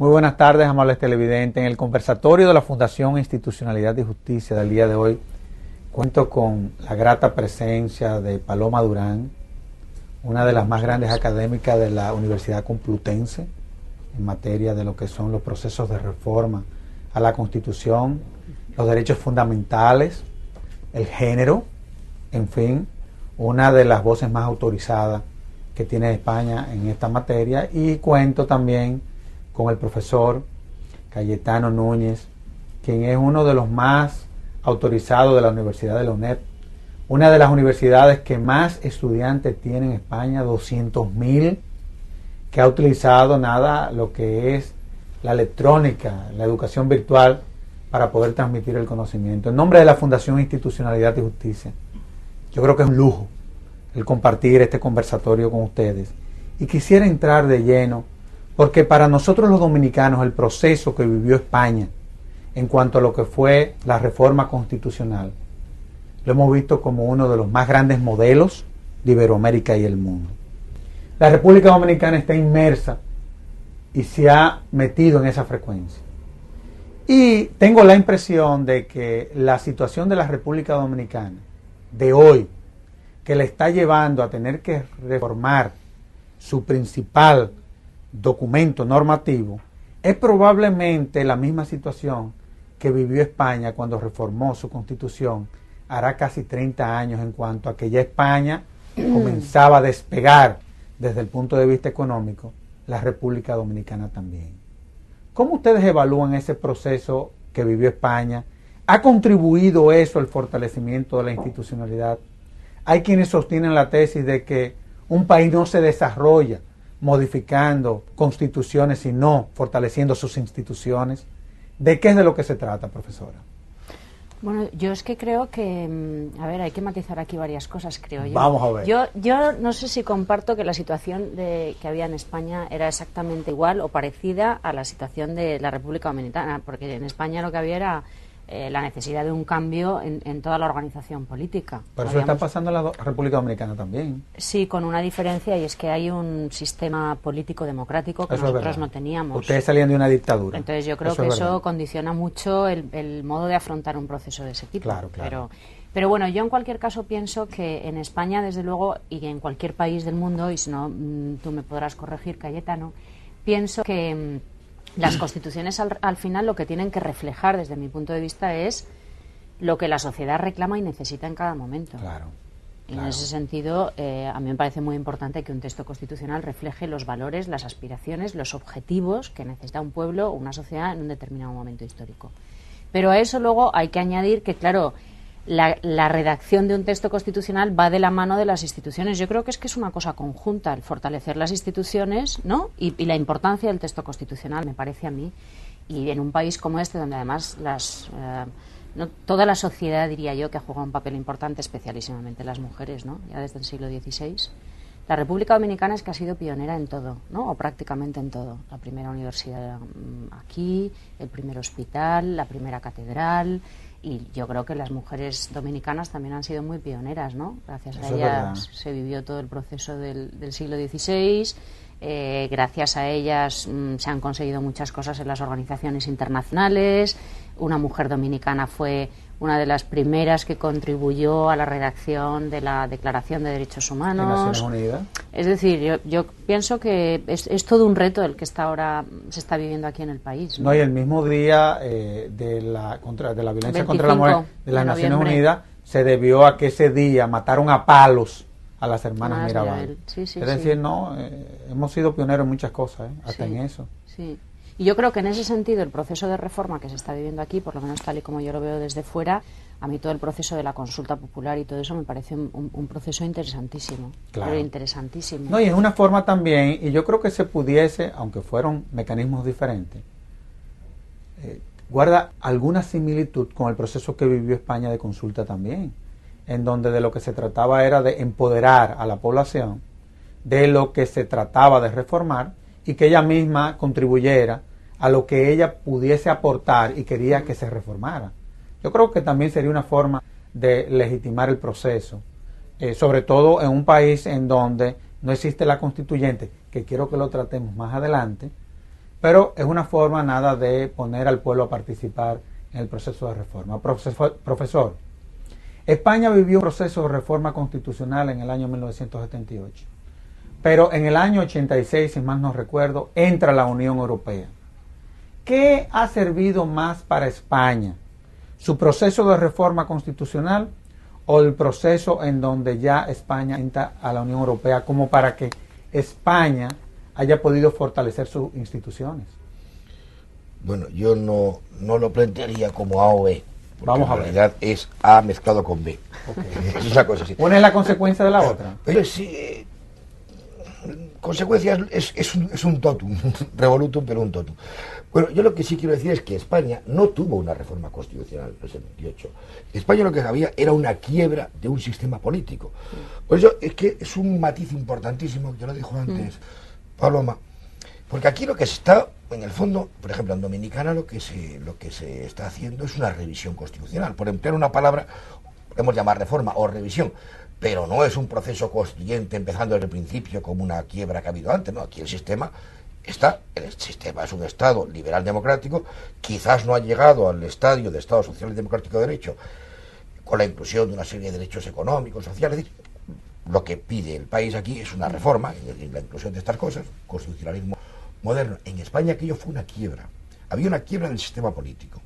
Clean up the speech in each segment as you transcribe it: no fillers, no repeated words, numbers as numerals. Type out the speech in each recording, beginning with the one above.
Muy buenas tardes, amables televidentes. En el conversatorio de la Fundación Institucionalidad y Justicia del día de hoy, cuento con la grata presencia de Paloma Durán, una de las más grandes académicas de la Universidad Complutense en materia de lo que son los procesos de reforma a la Constitución, los derechos fundamentales, el género, en fin, una de las voces más autorizadas que tiene España en esta materia. Y cuento también con el profesor Cayetano Núñez, quien es uno de los más autorizados de la Universidad de la UNED, una de las universidades que más estudiantes tiene en España, 200.000, que ha utilizado lo que es la electrónica, la educación virtual para poder transmitir el conocimiento. En nombre de la Fundación Institucionalidad y Justicia, yo creo que es un lujo el compartir este conversatorio con ustedes. Y quisiera entrar de lleno, porque para nosotros los dominicanos el proceso que vivió España en cuanto a lo que fue la reforma constitucional, lo hemos visto como uno de los más grandes modelos de Iberoamérica y el mundo. La República Dominicana está inmersa y se ha metido en esa frecuencia. Y tengo la impresión de que la situación de la República Dominicana de hoy, que le está llevando a tener que reformar su principal documento normativo, es probablemente la misma situación que vivió España cuando reformó su constitución hará casi 30 años, en cuanto a que ya España comenzaba a despegar desde el punto de vista económico, la República Dominicana también. ¿Cómo ustedes evalúan ese proceso que vivió España? ¿Ha contribuido eso al fortalecimiento de la institucionalidad? Hay quienes sostienen la tesis de que un país no se desarrolla modificando constituciones, sino fortaleciendo sus instituciones. ¿De qué es de lo que se trata, profesora? Bueno, yo es que creo que, hay que matizar aquí varias cosas, creo yo. Vamos a ver. Yo no sé si comparto que la situación que había en España era exactamente igual o parecida a la situación de la República Dominicana, porque en España lo que había era la necesidad de un cambio en toda la organización política. Pero eso está pasando en la República Dominicana también. Sí, con una diferencia, y es que hay un sistema político democrático que nosotros no teníamos. Ustedes salían de una dictadura. Entonces yo creo que eso condiciona mucho el modo de afrontar un proceso de ese tipo. Claro. Pero bueno, yo en cualquier caso pienso que en España, desde luego, y en cualquier país del mundo, y si no tú me podrás corregir, Cayetano, pienso que las constituciones al final lo que tienen que reflejar, desde mi punto de vista, es lo que la sociedad reclama y necesita en cada momento. Claro. Y en ese sentido, a mí me parece muy importante que un texto constitucional refleje los valores, las aspiraciones, los objetivos que necesita un pueblo o una sociedad en un determinado momento histórico. Pero a eso luego hay que añadir que, claro, la redacción de un texto constitucional va de la mano de las instituciones. Yo creo que es una cosa conjunta, el fortalecer las instituciones, ¿no? Y la importancia del texto constitucional, me parece a mí. Y en un país como este, donde además toda la sociedad, diría yo, que ha jugado un papel importante, especialísimamente las mujeres, ¿no? Ya desde el siglo XVI. La República Dominicana es que ha sido pionera en todo, ¿no? O prácticamente en todo. La primera universidad aquí, el primer hospital, la primera catedral. Y yo creo que las mujeres dominicanas también han sido muy pioneras, ¿no? Gracias a ellas se vivió todo el proceso del siglo XVI. Gracias a ellas se han conseguido muchas cosas en las organizaciones internacionales. Una mujer dominicana fue una de las primeras que contribuyó a la redacción de la Declaración de Derechos Humanos. ¿En Naciones Unidas? Es decir, yo pienso que es todo un reto el que ahora se está viviendo aquí en el país, ¿no? Y el mismo día de la violencia contra la mujer de las Naciones Unidas se debió a que ese día mataron a palos a las hermanas Mirabal. Sí, es decir, hemos sido pioneros en muchas cosas, hasta en eso. Sí. Y yo creo que en ese sentido el proceso de reforma que se está viviendo aquí, por lo menos tal y como yo lo veo desde fuera, a mí todo el proceso de la consulta popular y todo eso me parece un proceso interesantísimo. Claro. Interesantísimo. No, y es una forma también, y yo creo que se pudiese, aunque fueron mecanismos diferentes, guarda alguna similitud con el proceso que vivió España de consulta también, en donde de lo que se trataba era de empoderar a la población, de lo que se trataba de reformar, y que ella misma contribuyera a lo que ella pudiese aportar y quería que se reformara. Yo creo que también sería una forma de legitimar el proceso, sobre todo en un país en donde no existe la constituyente, que quiero que lo tratemos más adelante, pero es una forma nada de poner al pueblo a participar en el proceso de reforma. Profesor, España vivió un proceso de reforma constitucional en el año 1978, pero en el año 86, si mal no recuerdo, entra la Unión Europea. ¿Qué ha servido más para España? ¿Su proceso de reforma constitucional o el proceso en donde ya España entra a la Unión Europea como para que España haya podido fortalecer sus instituciones? Bueno, yo no lo plantearía como A o B. Vamos a ver. En realidad es A mezclado con B. Okay. Es una cosa así. Una es la consecuencia de la otra. Pero sí, consecuencias es un totum, revolutum, pero un totum. Bueno, yo lo que sí quiero decir es que España no tuvo una reforma constitucional en el 78. España lo que había era una quiebra de un sistema político. Por eso es que es un matiz importantísimo, que lo dijo antes Paloma, porque aquí lo que se está, en el fondo, por ejemplo, en Dominicana lo que se está haciendo es una revisión constitucional. Por emplear una palabra, podemos llamar reforma o revisión, pero no es un proceso constituyente empezando desde el principio como una quiebra que ha habido antes, no, aquí el sistema es un Estado liberal democrático, quizás no ha llegado al estadio de Estado social y democrático de derecho, con la inclusión de una serie de derechos económicos, sociales. Lo que pide el país aquí es una reforma, en la inclusión de estas cosas, constitucionalismo moderno. En España aquello fue una quiebra, había una quiebra del sistema político,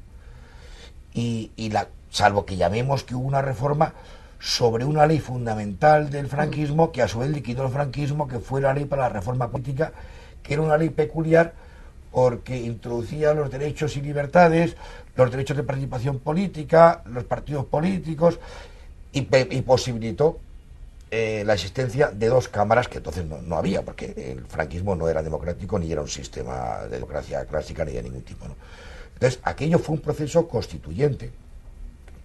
salvo que llamemos que hubo una reforma sobre una ley fundamental del franquismo, que a su vez liquidó el franquismo, que fue la ley para la reforma política, que era una ley peculiar porque introducía los derechos y libertades, los derechos de participación política, los partidos políticos, y posibilitó la existencia de dos cámaras que entonces no había, porque el franquismo no era democrático ni era un sistema de democracia clásica ni de ningún tipo, ¿no? Entonces aquello fue un proceso constituyente,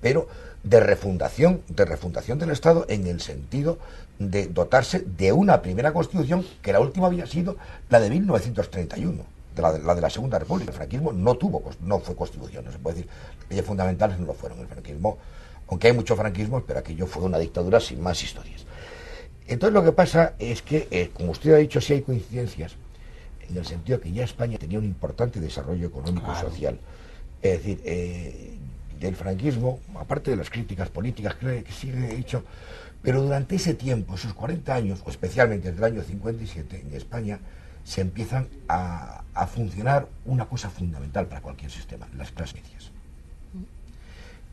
pero de refundación del Estado, en el sentido de dotarse de una primera constitución, que la última había sido la de 1931, la de la Segunda República. El franquismo no fue constitución, no se puede decir, leyes fundamentales no lo fueron. El franquismo, aunque hay muchos franquismos, pero aquello fue una dictadura sin más historias. Entonces lo que pasa es que, como usted ha dicho, sí hay coincidencias, en el sentido de que ya España tenía un importante desarrollo económico y social. Es decir, del franquismo, aparte de las críticas políticas que sí he dicho, pero durante ese tiempo, esos 40 años, o especialmente desde el año 57, en España se empiezan a funcionar una cosa fundamental para cualquier sistema, las clases medias.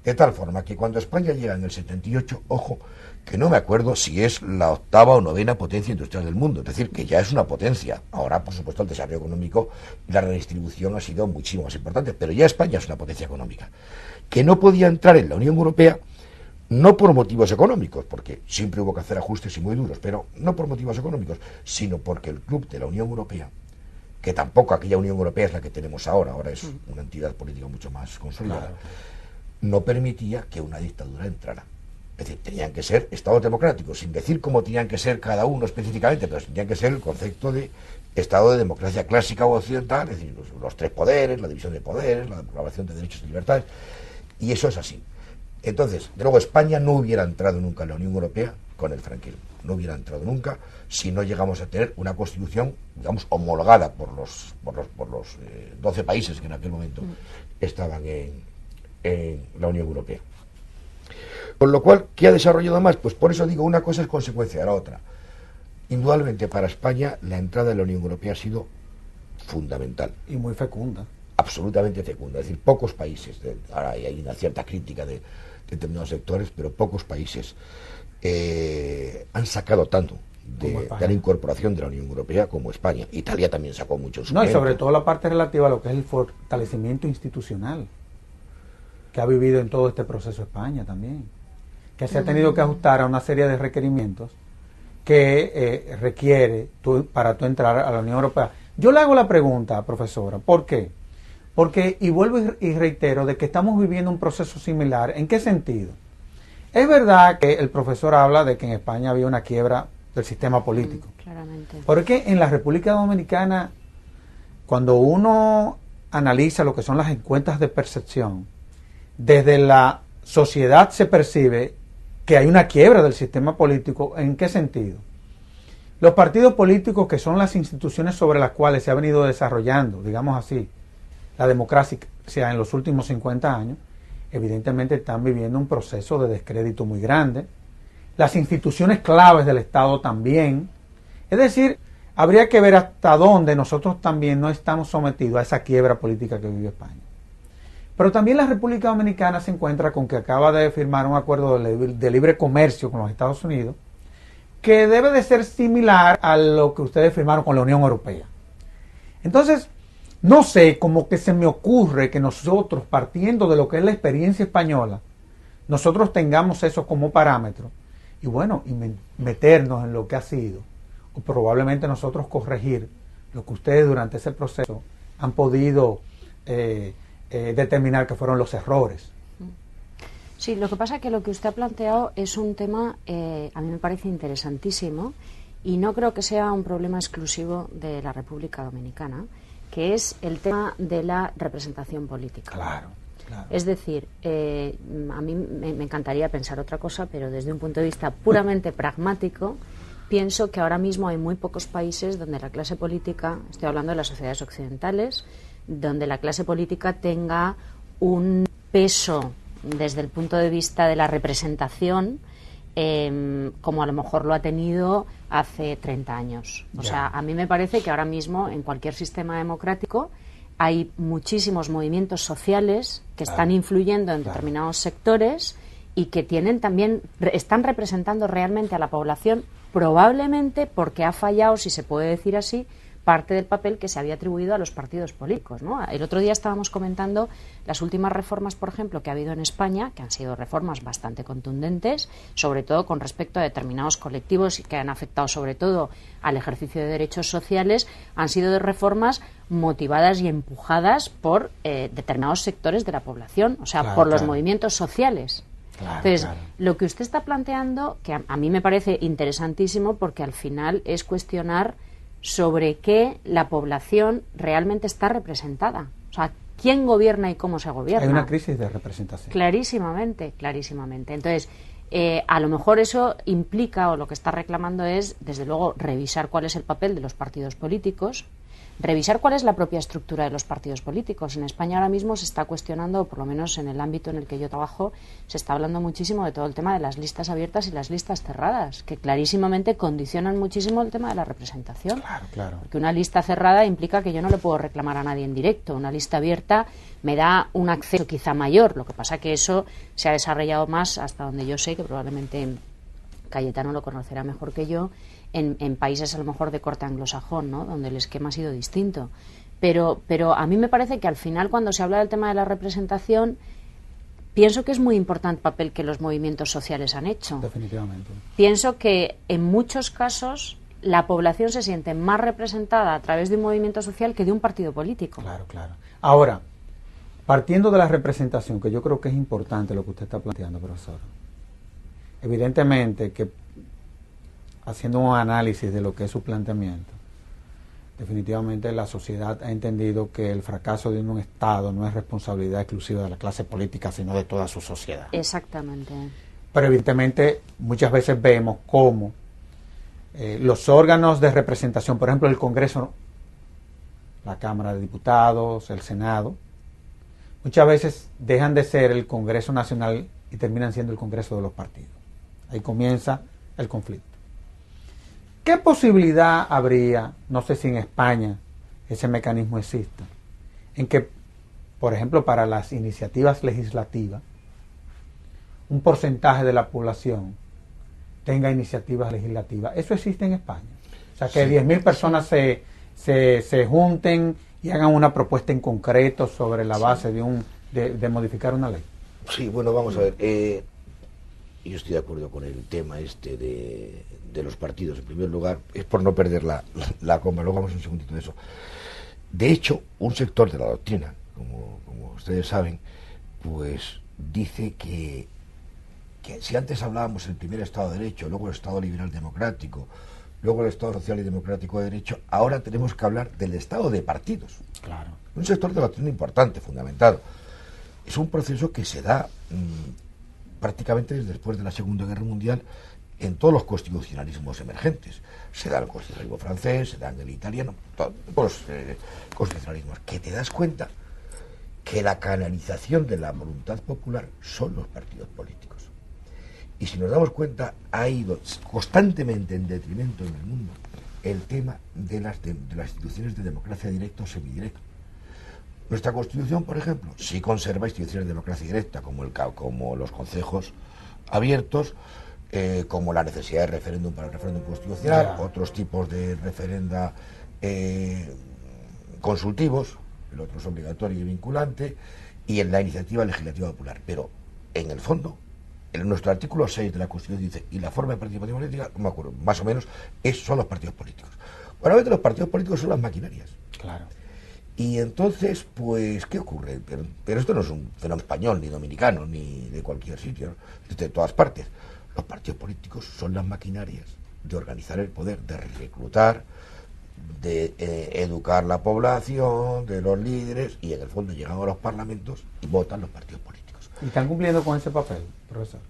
De tal forma que cuando España llega en el 78, ojo, que no me acuerdo si es la 8ª o 9ª potencia industrial del mundo, es decir, que ya es una potencia. Ahora, por supuesto, el desarrollo económico y la redistribución ha sido muchísimo más importante, pero ya España es una potencia económica, que no podía entrar en la Unión Europea, no por motivos económicos, porque siempre hubo que hacer ajustes y muy duros, pero no por motivos económicos, sino porque el club de la Unión Europea, que tampoco aquella Unión Europea es la que tenemos ahora es una entidad política mucho más consolidada, no permitía que una dictadura entrara. Es decir, tenían que ser estados democráticos, sin decir cómo tenían que ser cada uno específicamente, pero tenían que ser el concepto de estado de democracia clásica o occidental, es decir, los tres poderes, la división de poderes, la proclamación de derechos y libertades, y eso es así. Entonces, de luego, España no hubiera entrado nunca en la Unión Europea con el franquismo, no hubiera entrado nunca si no llegamos a tener una constitución, digamos, homologada por los 12 países que en aquel momento estaban en la Unión Europea. Con lo cual, ¿qué ha desarrollado más? Pues por eso digo, una cosa es consecuencia de la otra. Indudablemente para España la entrada en la Unión Europea ha sido fundamental. Y muy fecunda. Absolutamente fecunda. Es decir, pocos países, ahora hay una cierta crítica de determinados sectores, pero pocos países han sacado tanto de la incorporación de la Unión Europea como España. Italia también sacó mucho en su momento. Y sobre todo la parte relativa a lo que es el fortalecimiento institucional que ha vivido en todo este proceso España también, que se ha tenido que ajustar a una serie de requerimientos que requiere para tú entrar a la Unión Europea. Yo le hago la pregunta, profesora, ¿por qué? Porque, y vuelvo y reitero, de que estamos viviendo un proceso similar. ¿En qué sentido? Es verdad que el profesor habla de que en España había una quiebra del sistema político. Claramente. Porque en la República Dominicana, cuando uno analiza lo que son las encuestas de percepción, desde la sociedad se percibe que hay una quiebra del sistema político. ¿En qué sentido? Los partidos políticos, que son las instituciones sobre las cuales se ha venido desarrollando, digamos así, la democracia en los últimos 50 años, evidentemente están viviendo un proceso de descrédito muy grande. Las instituciones claves del Estado también. Es decir, habría que ver hasta dónde nosotros también no estamos sometidos a esa quiebra política que vive España. Pero también la República Dominicana se encuentra con que acaba de firmar un acuerdo de libre comercio con los Estados Unidos, que debe de ser similar a lo que ustedes firmaron con la Unión Europea. Entonces, no sé, como que se me ocurre que nosotros, partiendo de lo que es la experiencia española, nosotros tengamos eso como parámetro y bueno, y meternos en lo que ha sido, o probablemente nosotros corregir lo que ustedes durante ese proceso han podido determinar que fueron los errores. Sí, lo que pasa es que lo que usted ha planteado es un tema, a mí me parece interesantísimo, y no creo que sea un problema exclusivo de la República Dominicana, que es el tema de la representación política. Claro, claro. Es decir, a mí me encantaría pensar otra cosa, pero desde un punto de vista puramente pragmático, pienso que ahora mismo hay muy pocos países donde la clase política, estoy hablando de las sociedades occidentales, donde la clase política tenga un peso desde el punto de vista de la representación como a lo mejor lo ha tenido hace 30 años. O sea, a mí me parece que ahora mismo en cualquier sistema democrático hay muchísimos movimientos sociales que están influyendo en determinados sectores y que tienen también, están representando realmente a la población, probablemente porque ha fallado, si se puede decir así, parte del papel que se había atribuido a los partidos políticos, ¿no? El otro día estábamos comentando las últimas reformas, por ejemplo, que ha habido en España, que han sido reformas bastante contundentes, sobre todo con respecto a determinados colectivos y que han afectado sobre todo al ejercicio de derechos sociales, han sido reformas motivadas y empujadas por determinados sectores de la población, o sea, por los movimientos sociales. Entonces, lo que usted está planteando, que a mí me parece interesantísimo, porque al final es cuestionar sobre qué la población realmente está representada. O sea, ¿quién gobierna y cómo se gobierna? Hay una crisis de representación. Clarísimamente, clarísimamente. Entonces, a lo mejor eso implica, o lo que está reclamando es, desde luego, revisar cuál es el papel de los partidos políticos, revisar cuál es la propia estructura de los partidos políticos. En España ahora mismo se está cuestionando, o por lo menos en el ámbito en el que yo trabajo, se está hablando muchísimo de todo el tema de las listas abiertas y las listas cerradas, que clarísimamente condicionan muchísimo el tema de la representación. Claro, claro. Porque una lista cerrada implica que yo no le puedo reclamar a nadie en directo. Una lista abierta me da un acceso quizá mayor. Lo que pasa que eso se ha desarrollado más, hasta donde yo sé, que probablemente Cayetano lo conocerá mejor que yo, en países a lo mejor de corte anglosajón, ¿no?, donde el esquema ha sido distinto. Pero a mí me parece que al final, cuando se habla del tema de la representación, pienso que es muy importante el papel que los movimientos sociales han hecho. Definitivamente. Pienso que en muchos casos la población se siente más representada a través de un movimiento social que de un partido político. Claro, claro. Ahora, partiendo de la representación, que yo creo que es importante lo que usted está planteando, profesor, evidentemente que haciendo un análisis de lo que es su planteamiento, definitivamente la sociedad ha entendido que el fracaso de un Estado no es responsabilidad exclusiva de la clase política, sino de toda su sociedad. Exactamente. Pero evidentemente muchas veces vemos cómo los órganos de representación, por ejemplo el Congreso, la Cámara de Diputados, el Senado, muchas veces dejan de ser el Congreso Nacional y terminan siendo el Congreso de los partidos. Ahí comienza el conflicto. ¿Qué posibilidad habría, no sé si en España ese mecanismo exista, en que, por ejemplo, para las iniciativas legislativas, un porcentaje de la población tenga iniciativas legislativas? Eso existe en España. O sea, que 10.000 personas se junten y hagan una propuesta en concreto sobre la base de modificar una ley. Sí, bueno, vamos a ver. Yo estoy de acuerdo con el tema este de los partidos. En primer lugar, es por no perder la coma. Luego vamos un segundito de eso. De hecho, un sector de la doctrina, como ustedes saben, pues dice que si antes hablábamos del primer Estado de Derecho, luego el Estado liberal democrático, luego el Estado social y democrático de derecho, ahora tenemos que hablar del Estado de partidos. Claro. Un sector de la doctrina importante, fundamentado. Es un proceso que se da prácticamente desde después de la Segunda Guerra Mundial en todos los constitucionalismos emergentes. Se da el constitucionalismo francés, se da el italiano, todos los constitucionalismos, que te das cuenta que la canalización de la voluntad popular son los partidos políticos. Y si nos damos cuenta, ha ido constantemente en detrimento en el mundo el tema de las instituciones de democracia directa o semidirecta. Nuestra Constitución, por ejemplo, sí conserva instituciones de democracia directa, como los concejos abiertos, como la necesidad de referéndum para el referéndum constitucional, otros tipos de referenda consultivos, el otro es obligatorio y vinculante, y en la iniciativa legislativa popular. Pero, en el fondo, en nuestro artículo 6 de la Constitución dice, y la forma de participación política, no me acuerdo, más o menos, son los partidos políticos. Bueno, los partidos políticos son las maquinarias. Claro. Y entonces, pues, ¿qué ocurre? Pero esto no es un fenómeno español, ni dominicano, ni de cualquier sitio, ¿no? De todas partes. Los partidos políticos son las maquinarias de organizar el poder, de reclutar, de educar la población, de los líderes, y en el fondo llegan a los parlamentos y votan los partidos políticos. ¿Y están cumpliendo con ese papel, profesor?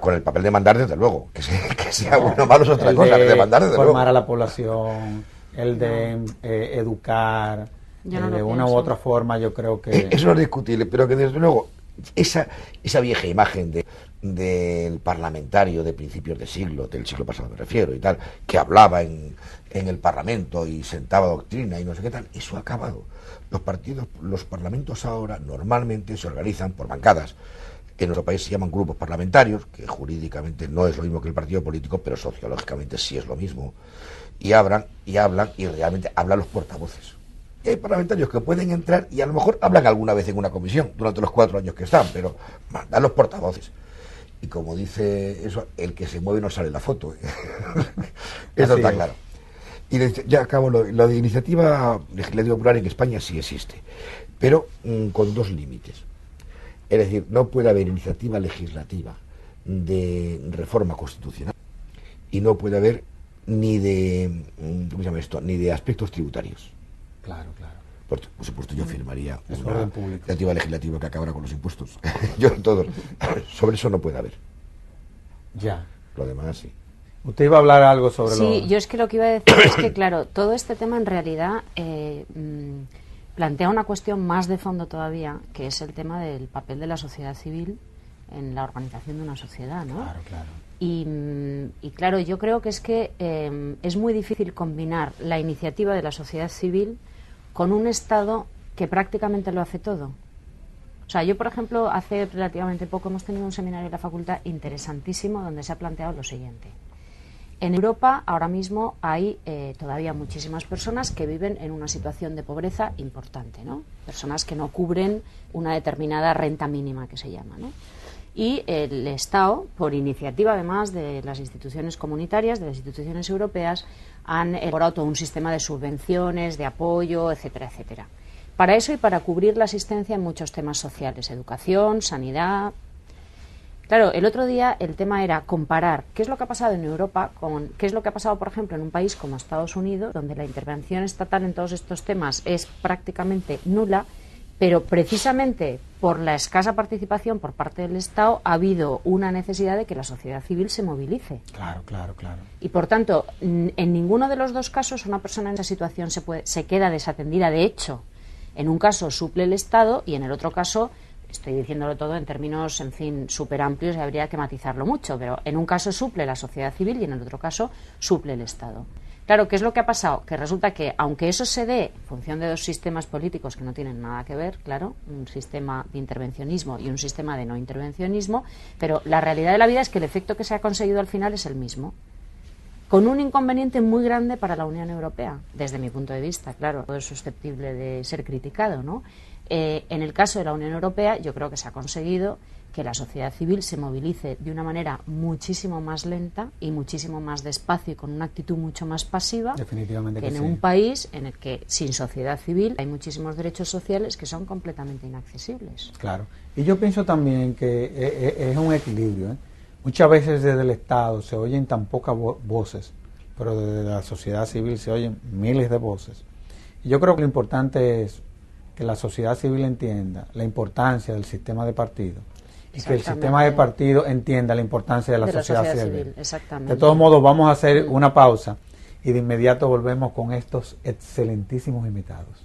Con el papel de mandar, desde luego. Que sea bueno o malo es otra cosa, de mandar, desde luego. Formar a la población, el de educar, de una u otra forma, yo creo que... Eso no es discutible, pero que desde luego esa vieja imagen del parlamentario de principios de siglo, del siglo pasado me refiero y tal, que hablaba en el Parlamento y sentaba doctrina y no sé qué tal, eso ha acabado. Los parlamentos ahora normalmente se organizan por bancadas. En nuestro país se llaman grupos parlamentarios, que jurídicamente no es lo mismo que el partido político, pero sociológicamente sí es lo mismo. Y hablan y realmente hablan los portavoces. Y hay parlamentarios que pueden entrar y a lo mejor hablan alguna vez en una comisión durante los 4 años que están, pero mandan los portavoces. Y como dice eso, el que se mueve no sale en la foto. Eso está claro. Y ya acabo, lo de iniciativa legislativa popular en España sí existe, pero con 2 límites. Es decir, no puede haber iniciativa legislativa de reforma constitucional y no puede haber ni de, ¿cómo se llama esto?, ni de aspectos tributarios. Claro. Por supuesto, yo firmaría es una iniciativa legislativa que acabara con los impuestos. Sobre eso no puede haber. Ya. Lo demás sí. Usted iba a hablar algo sobre Sí, yo es que lo que iba a decir es que, claro, todo este tema en realidad plantea una cuestión más de fondo todavía, que es el tema del papel de la sociedad civil en la organización de una sociedad, ¿no? Claro. Y claro, yo creo que es muy difícil combinar la iniciativa de la sociedad civil con un Estado que prácticamente lo hace todo. O sea, yo, por ejemplo, hace relativamente poco hemos tenido un seminario en la facultad interesantísimo donde se ha planteado lo siguiente. En Europa ahora mismo hay todavía muchísimas personas que viven en una situación de pobreza importante, ¿no? Personas que no cubren una determinada renta mínima que se llama, ¿no? Y el Estado, por iniciativa además de las instituciones comunitarias, de las instituciones europeas, han elaborado todo un sistema de subvenciones, de apoyo, etcétera, etcétera. Para eso y para cubrir la asistencia en muchos temas sociales, educación, sanidad. Claro, el otro día el tema era comparar qué es lo que ha pasado en Europa con qué es lo que ha pasado, por ejemplo, en un país como Estados Unidos, donde la intervención estatal en todos estos temas es prácticamente nula, pero precisamente por la escasa participación por parte del Estado ha habido una necesidad de que la sociedad civil se movilice. Claro. Y por tanto, en ninguno de los 2 casos una persona en esa situación se queda desatendida. De hecho, en un caso suple el Estado y en el otro caso, estoy diciéndolo todo en términos, en fin, súper amplios y habría que matizarlo mucho, pero en un caso suple la sociedad civil y en el otro caso suple el Estado. Claro, ¿qué es lo que ha pasado? Que resulta que, aunque eso se dé en función de 2 sistemas políticos que no tienen nada que ver, claro, un sistema de intervencionismo y un sistema de no intervencionismo, pero la realidad de la vida es que el efecto que se ha conseguido al final es el mismo, con un inconveniente muy grande para la Unión Europea, desde mi punto de vista, claro, todo es susceptible de ser criticado, ¿no? En el caso de la Unión Europea, yo creo que se ha conseguido que la sociedad civil se movilice de una manera muchísimo más lenta y muchísimo más despacio y con una actitud mucho más pasiva que en un país en el que sin sociedad civil hay muchísimos derechos sociales que son completamente inaccesibles. Claro. Y yo pienso también que es un equilibrio, ¿eh? Muchas veces desde el Estado se oyen tan pocas voces, pero desde la sociedad civil se oyen miles de voces. Y yo creo que lo importante es que la sociedad civil entienda la importancia del sistema de partidos y que el sistema de partido entienda la importancia de la sociedad civil. Exactamente. De todos modos, vamos a hacer una pausa y de inmediato volvemos con estos excelentísimos invitados.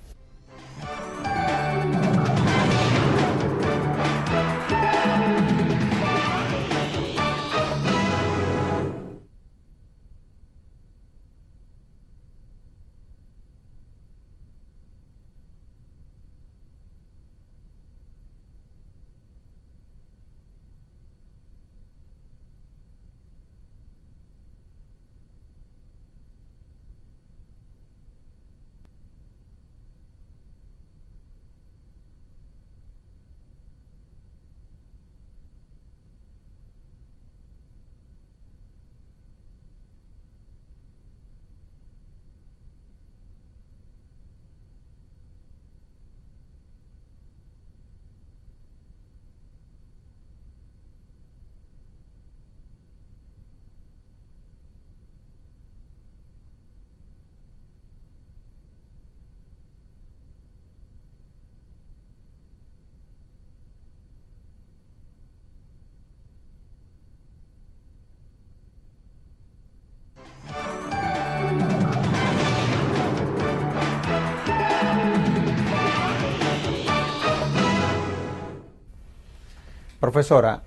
Profesora,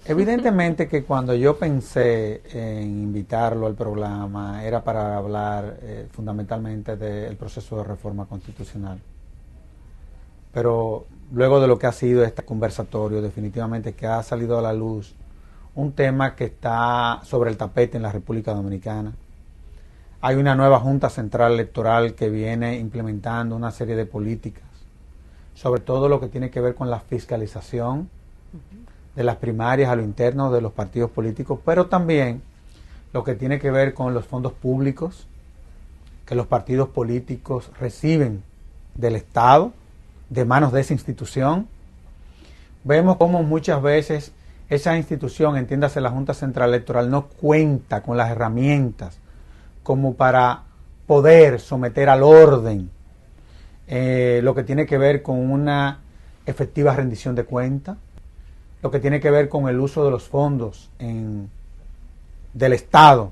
evidentemente que cuando yo pensé en invitarlo al programa era para hablar fundamentalmente del proceso de reforma constitucional. Pero luego de lo que ha sido este conversatorio, definitivamente que ha salido a la luz un tema que está sobre el tapete en la República Dominicana. Hay una nueva Junta Central Electoral que viene implementando una serie de políticas, sobre todo lo que tiene que ver con la fiscalización de las primarias a lo interno de los partidos políticos, pero también lo que tiene que ver con los fondos públicos que los partidos políticos reciben del Estado, de manos de esa institución. Vemos cómo muchas veces esa institución, entiéndase la Junta Central Electoral, no cuenta con las herramientas como para poder someter al orden lo que tiene que ver con una efectiva rendición de cuentas, lo que tiene que ver con el uso de los fondos del Estado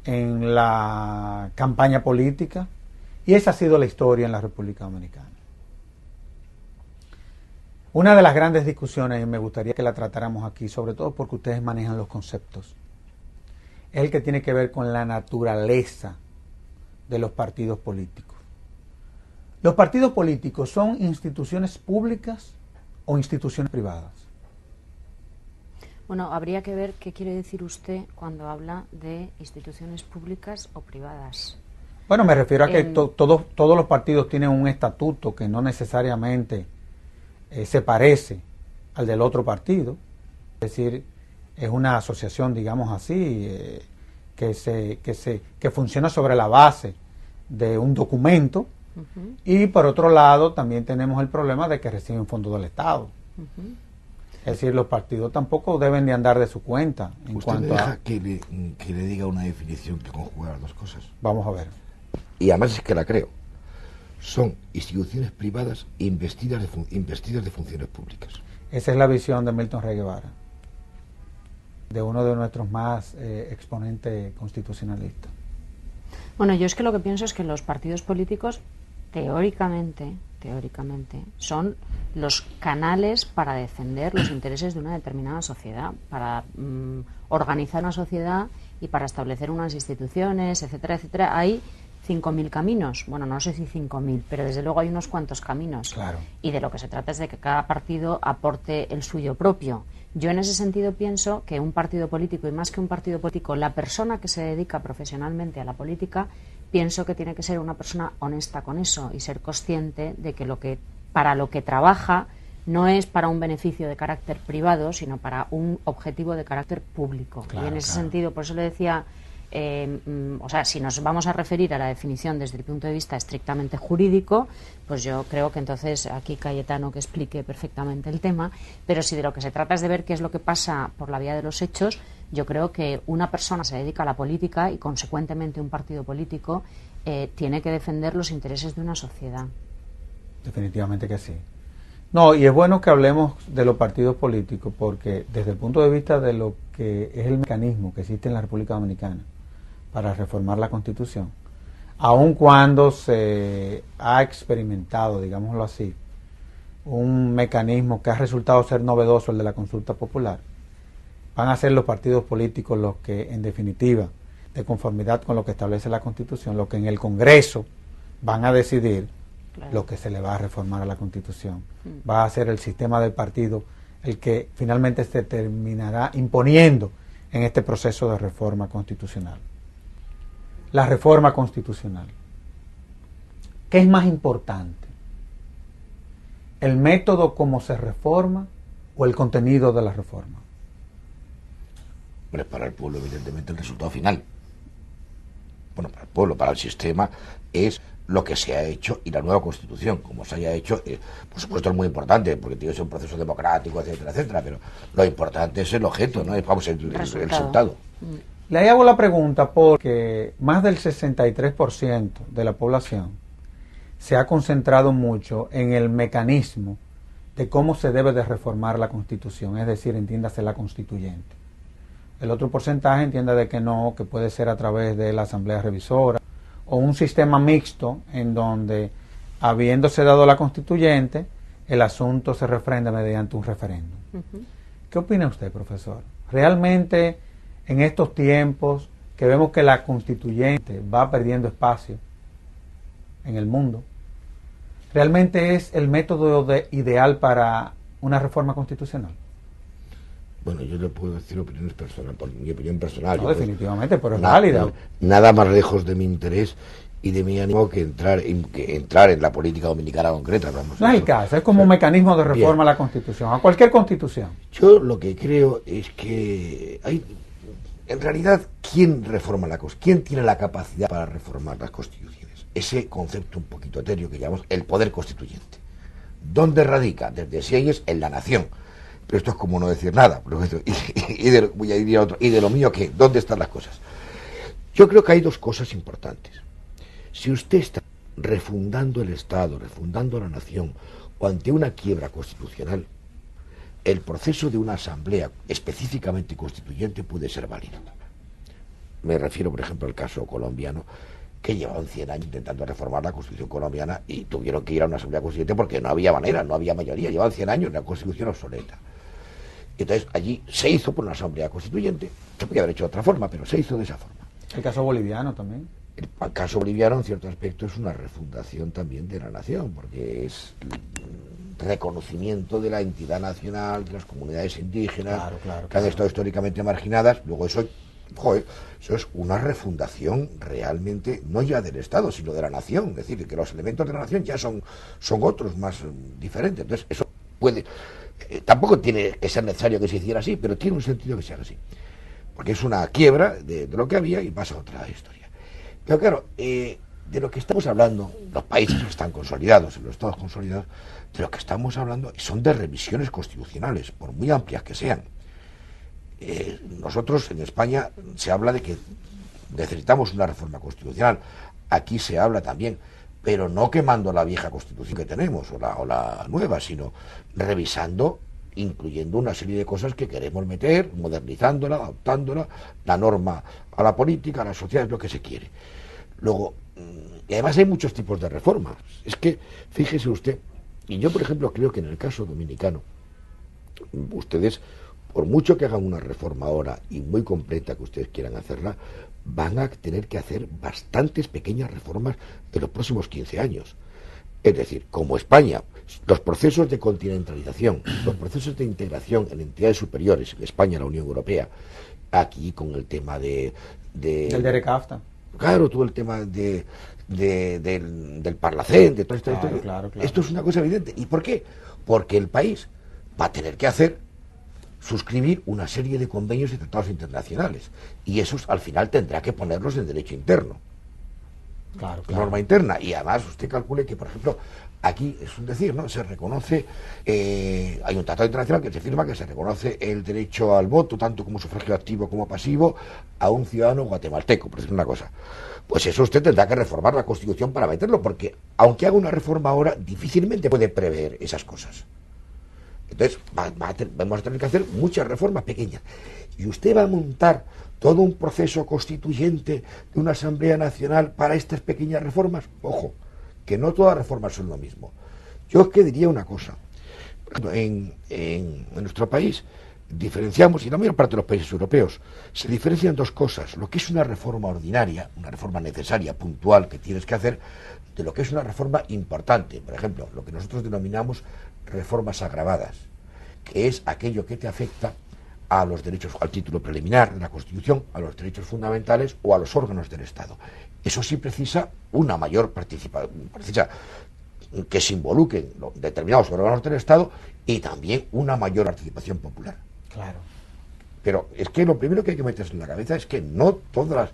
en la campaña política, y esa ha sido la historia en la República Dominicana. Una de las grandes discusiones, y me gustaría que la tratáramos aquí, sobre todo porque ustedes manejan los conceptos, es el que tiene que ver con la naturaleza de los partidos políticos. ¿Los partidos políticos son instituciones públicas o instituciones privadas? Bueno, habría que ver qué quiere decir usted cuando habla de instituciones públicas o privadas. Bueno, me refiero a que todos los partidos tienen un estatuto que no necesariamente se parece al del otro partido. Es decir, es una asociación, digamos así, que funciona sobre la base de un documento. Y por otro lado también tenemos el problema de que reciben fondos del Estado. Es decir, los partidos tampoco deben de andar de su cuenta. ¿Usted me deja que le diga una definición que conjuga las dos cosas? Vamos a ver. Y además es que la creo. Son instituciones privadas investidas de funciones públicas. Esa es la visión de Milton Rey Guevara, de uno de nuestros más exponentes constitucionalistas. Bueno, yo es que lo que pienso es que los partidos políticos, teóricamente, son los canales para defender los intereses de una determinada sociedad, para organizar una sociedad y para establecer unas instituciones, etcétera, etcétera. Hay 5.000 caminos. Bueno, no sé si 5.000, pero desde luego hay unos cuantos caminos. Claro. Y de lo que se trata es de que cada partido aporte el suyo propio. Yo en ese sentido pienso que un partido político, y más que un partido político, la persona que se dedica profesionalmente a la política, pienso que tiene que ser una persona honesta con eso y ser consciente de que para lo que trabaja no es para un beneficio de carácter privado, sino para un objetivo de carácter público. Claro, y en ese sentido, por eso le decía, o sea, si nos vamos a referir a la definición desde el punto de vista estrictamente jurídico, pues yo creo que entonces aquí Cayetano que explique perfectamente el tema, pero si de lo que se trata es de ver qué es lo que pasa por la vía de los hechos, yo creo que una persona se dedica a la política y consecuentemente un partido político tiene que defender los intereses de una sociedad. Definitivamente que sí. No, y es bueno que hablemos de los partidos políticos, porque desde el punto de vista de lo que es el mecanismo que existe en la República Dominicana para reformar la Constitución, aun cuando se ha experimentado, digámoslo así, un mecanismo que ha resultado ser novedoso, el de la consulta popular, van a ser los partidos políticos los que, en definitiva, de conformidad con lo que establece la Constitución, lo que en el Congreso van a decidir, claro, lo que se le va a reformar a la Constitución. Va a ser el sistema del partido el que finalmente se terminará imponiendo en este proceso de reforma constitucional. La reforma constitucional. ¿Qué es más importante? ¿El método como se reforma o el contenido de la reforma? Hombre, para el pueblo, evidentemente, el resultado final. Bueno, para el pueblo, para el sistema, es lo que se ha hecho y la nueva Constitución, como se haya hecho, por supuesto es muy importante, porque tiene que ser un proceso democrático, etcétera, etcétera, pero lo importante es el objeto, ¿no? Vamos, el resultado. Le hago la pregunta porque más del 63% de la población se ha concentrado mucho en el mecanismo de cómo se debe de reformar la Constitución, es decir, entiéndase la constituyente. El otro porcentaje entiende de que no, que puede ser a través de la Asamblea Revisora o un sistema mixto en donde, habiéndose dado la constituyente, el asunto se refrenda mediante un referéndum. ¿Qué opina usted, profesor? ¿Realmente en estos tiempos que vemos que la constituyente va perdiendo espacio en el mundo, realmente es el método ideal para una reforma constitucional? Bueno, yo le puedo decir opiniones personales, por mi opinión personal. No, definitivamente, pero es válida. Nada más lejos de mi interés y de mi ánimo que entrar en la política dominicana concreta. Vamos, no es el caso, es como un mecanismo de reforma a la Constitución, a cualquier Constitución. Yo lo que creo es que hay, en realidad, ¿quién reforma la Constitución? ¿Quién tiene la capacidad para reformar las Constituciones? Ese concepto un poquito etéreo que llamamos el poder constituyente. ¿Dónde radica? Desde siempre en la nación. Pero esto es como no decir nada. Y de lo mío, ¿qué? ¿Dónde están las cosas? Yo creo que hay dos cosas importantes. Si usted está refundando el Estado, refundando la nación, o ante una quiebra constitucional, el proceso de una asamblea específicamente constituyente puede ser válido. Me refiero, por ejemplo, al caso colombiano, que llevaban 100 años intentando reformar la Constitución colombiana y tuvieron que ir a una asamblea constituyente porque no había manera, no había mayoría, llevaban 100 años en la Constitución obsoleta. Entonces allí se hizo por una asamblea constituyente, se podía haber hecho de otra forma, pero se hizo de esa forma. El caso boliviano también. El caso boliviano, en cierto aspecto, es una refundación también de la nación, porque es reconocimiento de la entidad nacional, de las comunidades indígenas, que han estado históricamente marginadas. Luego eso es una refundación realmente, no ya del Estado, sino de la nación. Es decir, que los elementos de la nación ya son otros, más diferentes. Entonces, eso puede... tampoco tiene que ser necesario que se hiciera así, pero tiene un sentido que sea así. Porque es una quiebra de lo que había y pasa a otra historia. Pero claro, de lo que estamos hablando, los países que están consolidados, los estados consolidados, de lo que estamos hablando son de revisiones constitucionales, por muy amplias que sean. Nosotros en España se habla de que necesitamos una reforma constitucional. Aquí se habla también, pero no quemando la vieja constitución que tenemos o la nueva, sino revisando, incluyendo una serie de cosas que queremos meter, modernizándola, adaptándola, la norma a la política, a la sociedad, es lo que se quiere. Luego, y además hay muchos tipos de reformas. Es que, fíjese usted, y yo por ejemplo creo que en el caso dominicano, ustedes, por mucho que hagan una reforma ahora y muy completa que ustedes quieran hacerla, van a tener que hacer bastantes pequeñas reformas en los próximos 15 años. Es decir, como España, los procesos de continentalización, los procesos de integración en entidades superiores, en España, la Unión Europea, aquí con el tema del DERECAFTA. Claro, todo el tema del Parlacén, de todo esto. Claro. Esto es una cosa evidente. ¿Y por qué? Porque el país va a tener que suscribir una serie de convenios y tratados internacionales. Y esos al final tendrá que ponerlos en derecho interno. Claro. Norma interna. Y además usted calcule que, por ejemplo, aquí es un decir, ¿no? Se reconoce, hay un tratado internacional que se firma que se reconoce el derecho al voto, tanto como sufragio activo como pasivo, a un ciudadano guatemalteco, por decir una cosa. Pues eso usted tendrá que reformar la Constitución para meterlo, porque aunque haga una reforma ahora, difícilmente puede prever esas cosas. Entonces vamos a tener que hacer muchas reformas pequeñas. Y usted va a montar todo un proceso constituyente de una Asamblea Nacional para estas pequeñas reformas. Ojo, que no todas las reformas son lo mismo. Yo es que diría una cosa. En nuestro país diferenciamos, y la mayor parte de los países europeos, se diferencian dos cosas: lo que es una reforma ordinaria, una reforma necesaria, puntual, que tienes que hacer, de lo que es una reforma importante. Por ejemplo, lo que nosotros denominamos reformas agravadas, que es aquello que te afecta a los derechos, al título preliminar de la Constitución, a los derechos fundamentales o a los órganos del Estado. Eso sí precisa una mayor participación, precisa que se involucren determinados órganos del Estado y también una mayor participación popular. Claro. Pero es que lo primero que hay que meterse en la cabeza es que no todas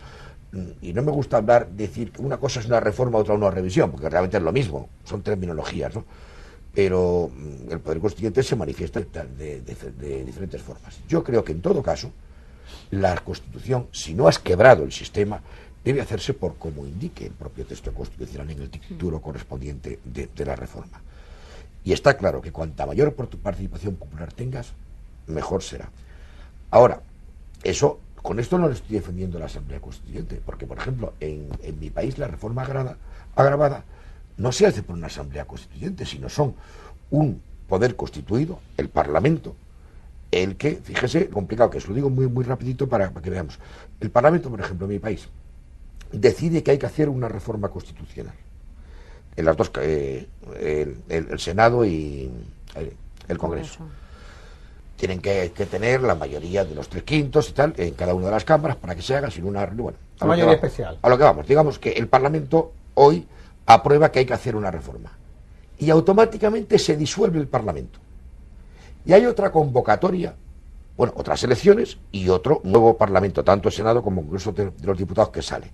las... Y no me gusta decir que una cosa es una reforma, otra una revisión, porque realmente es lo mismo, son terminologías, ¿no? Pero el Poder Constituyente se manifiesta de diferentes formas. Yo creo que en todo caso, la Constitución, si no has quebrado el sistema, debe hacerse por como indique el propio texto constitucional en el título correspondiente de la reforma. Y está claro que cuanta mayor participación popular tengas, mejor será. Ahora, con esto no le estoy defendiendo la Asamblea Constituyente, porque, por ejemplo, en mi país la reforma agravada no se hace por una Asamblea Constituyente, sino son un poder constituido, el Parlamento, el que, fíjese, complicado que es, lo digo muy rapidito para que veamos. El Parlamento, por ejemplo, en mi país, decide que hay que hacer una reforma constitucional. En las dos, el Senado y el Congreso. Tienen que tener la mayoría de los 3/5 y tal, en cada una de las cámaras, para que se haga sin una... Bueno, mayoría especial. A lo que vamos, digamos que el Parlamento hoy aprueba que hay que hacer una reforma. Y automáticamente se disuelve el Parlamento. Y hay otra convocatoria, bueno, otras elecciones y otro nuevo Parlamento, tanto el Senado como el Congreso de los Diputados, que sale.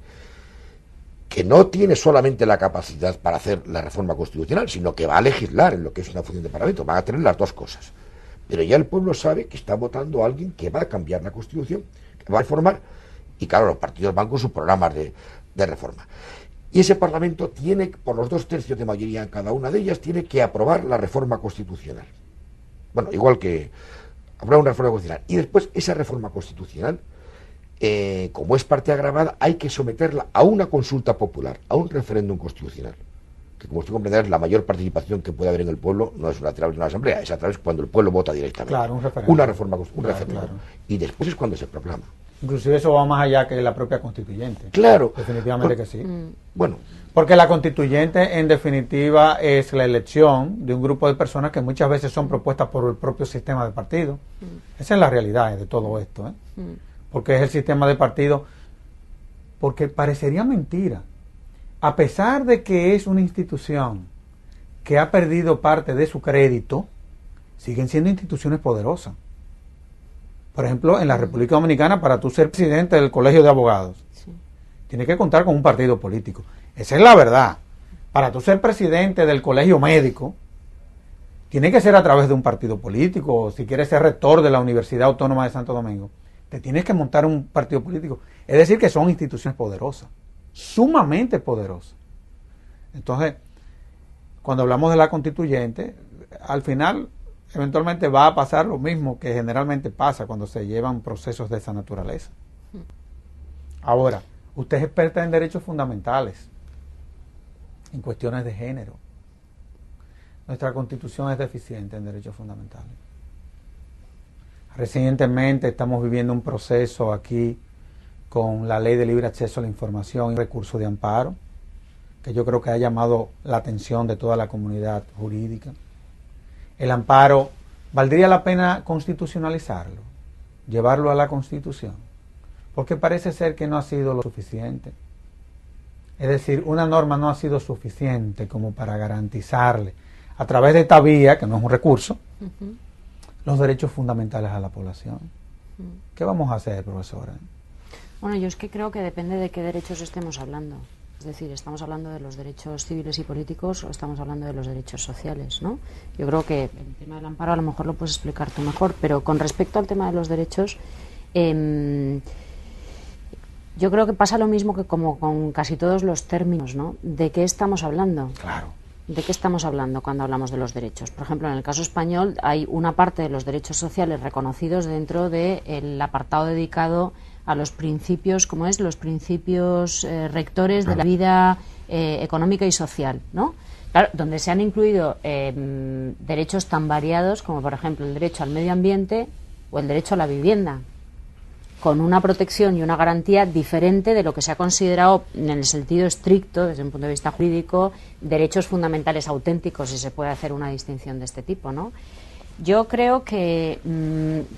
Que no tiene solamente la capacidad para hacer la reforma constitucional, sino que va a legislar en lo que es una función de Parlamento. Van a tener las dos cosas. Pero ya el pueblo sabe que está votando a alguien que va a cambiar la Constitución, que va a reformar, y claro, los partidos van con sus programas de reforma. Y ese Parlamento tiene, por los 2/3 de mayoría en cada una de ellas, tiene que aprobar la reforma constitucional. Bueno, igual que aprobar una reforma constitucional. Y después esa reforma constitucional, como es parte agravada, hay que someterla a una consulta popular, a un referéndum constitucional. Que, como usted comprenderá, la mayor participación que puede haber en el pueblo no es a través de una asamblea, es a través cuando el pueblo vota directamente. Claro, un referéndum. Una reforma, un referéndum. Claro. Y después es cuando se proclama. Inclusive eso va más allá que la propia constituyente. Claro. Definitivamente que sí. Bueno. Porque la constituyente, en definitiva, es la elección de un grupo de personas que muchas veces son propuestas por el propio sistema de partido. Esa es la realidad de todo esto, ¿eh? Porque es el sistema de partido. Porque parecería mentira. A pesar de que es una institución que ha perdido parte de su crédito, siguen siendo instituciones poderosas. Por ejemplo, en la República Dominicana, para tú ser presidente del Colegio de Abogados, tienes que contar con un partido político. Esa es la verdad. Para tú ser presidente del Colegio Médico, tiene que ser a través de un partido político. O si quieres ser rector de la Universidad Autónoma de Santo Domingo, te tienes que montar un partido político. Es decir, que son instituciones poderosas, sumamente poderosas. Entonces, cuando hablamos de la constituyente, al final eventualmente va a pasar lo mismo que generalmente pasa cuando se llevan procesos de esa naturaleza. Ahora, usted es experta en derechos fundamentales, en cuestiones de género. Nuestra Constitución es deficiente en derechos fundamentales. Recientemente estamos viviendo un proceso aquí con la Ley de Libre Acceso a la Información y Recurso de Amparo, que yo creo que ha llamado la atención de toda la comunidad jurídica. El amparo, ¿valdría la pena constitucionalizarlo? Llevarlo a la Constitución. Porque parece ser que no ha sido lo suficiente. Es decir, una norma no ha sido suficiente como para garantizarle, a través de esta vía, que no es un recurso, los derechos fundamentales a la población. ¿Qué vamos a hacer, profesora? Bueno, yo es que creo que depende de qué derechos estemos hablando. Es decir, ¿estamos hablando de los derechos civiles y políticos o estamos hablando de los derechos sociales, ¿no? Yo creo que el tema del amparo a lo mejor lo puedes explicar tú mejor, pero con respecto al tema de los derechos, yo creo que pasa lo mismo que como con casi todos los términos, ¿no? ¿De qué estamos hablando? Claro. ¿de qué estamos hablando cuando hablamos de los derechos? Por ejemplo, en el caso español hay una parte de los derechos sociales reconocidos dentro del apartado dedicado a los principios, como es, los principios rectores de la vida económica y social, ¿no? Claro, donde se han incluido derechos tan variados como, por ejemplo, el derecho al medio ambiente o el derecho a la vivienda, con una protección y una garantía diferente de lo que se ha considerado en el sentido estricto, desde un punto de vista jurídico, derechos fundamentales auténticos, si se puede hacer una distinción de este tipo, ¿no? Yo creo que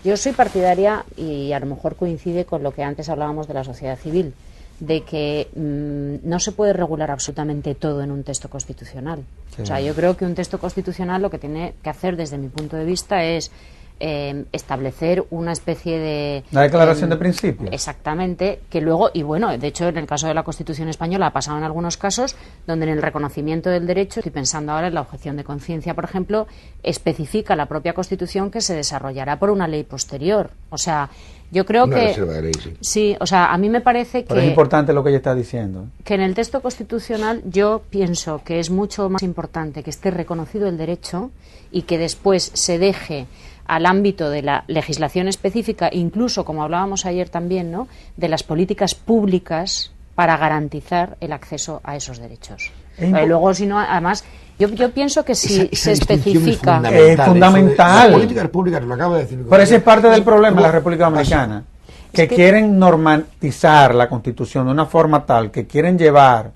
yo soy partidaria, y a lo mejor coincide con lo que antes hablábamos de la sociedad civil, de que no se puede regular absolutamente todo en un texto constitucional. Sí. O sea, yo creo que un texto constitucional lo que tiene que hacer, desde mi punto de vista, es establecer una especie de... La declaración de principios. Exactamente, que luego, y bueno, de hecho en el caso de la Constitución española ha pasado en algunos casos donde en el reconocimiento del derecho, estoy pensando ahora en la objeción de conciencia, por ejemplo, especifica la propia Constitución que se desarrollará por una ley posterior. O sea, yo creo una que... reserva de ley, sí. Sí, o sea, a mí me parece que... Pero es importante lo que ella está diciendo. Que en el texto constitucional yo pienso que es mucho más importante que esté reconocido el derecho y que después se deje al ámbito de la legislación específica, incluso, como hablábamos ayer también, ¿no?, de las políticas públicas para garantizar el acceso a esos derechos. Luego, si no, además, yo pienso que si se especifica... Es fundamental. Las políticas públicas, lo acabo de decir. Pero ese es parte del problema de la República Dominicana, que quieren normatizar la Constitución de una forma tal que quieren llevar